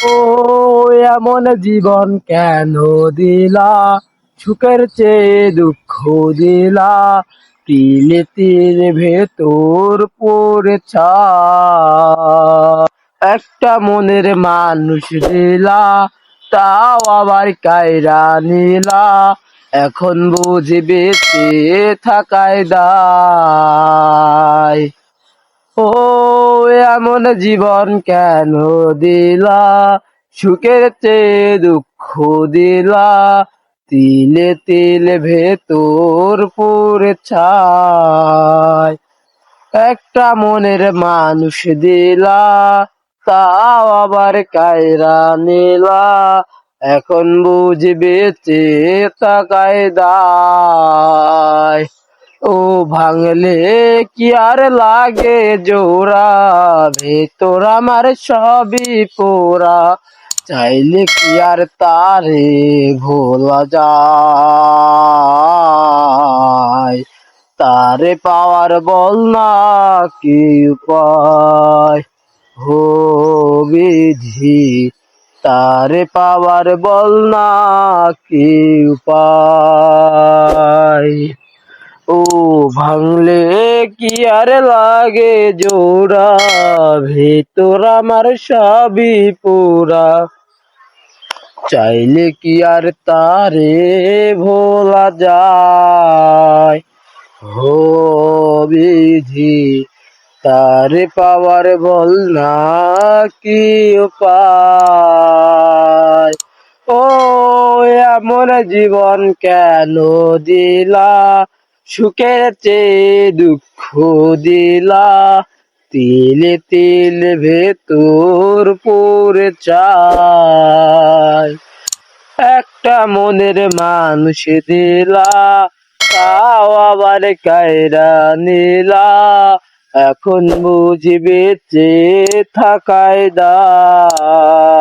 ও এমন জীবন কেন দিলা, সুখের চেয়ে দুঃখ দিলা, তিলে তিলে ভেতর পড়ে ছাই। একটা মনের মানুষ দিলা, তাও আবার কায়রা নিলা, এখন বুঝি বেঁচে থাকায় দায়। ও এমন জীবন কেন দিলা, সুখের চেয়ে দুঃখ দিলা, তিলে তিলে ভেতর পুরে ছাই। একটা মনের মানুষ দিলা, তাও আবার কায়রা নিলা, এখন বুঝি বেঁচে থাকায় দায়। ও ভাঙলে কি আর লাগে জোড়া, ভেতর আমার সবই পোড়া, চাইলে কি আর তারে ভোলা যায়। তারে পাওয়ার বল না কি উপায়, হো বিধি তারে পাওয়ার বল না কি উপায়। ও ভাঙলে কি আর লাগে জোড়া, ভেতর আমার সবই পোড়া, চাইলে কি আর তারে ভোলা যায়। হো বিধি তারে পাওয়ার বল না কি উপায়। ও এমন জীবন কেন দিলা, সুখের চেয়ে দুঃখ দিলা, তিলে তিলে ভেতর পড়ে চাই। একটা মনের মানুষ দিলা, তাও আবার কায়রা নিলা, এখন বুঝি বেঁচে থাকায় দায়।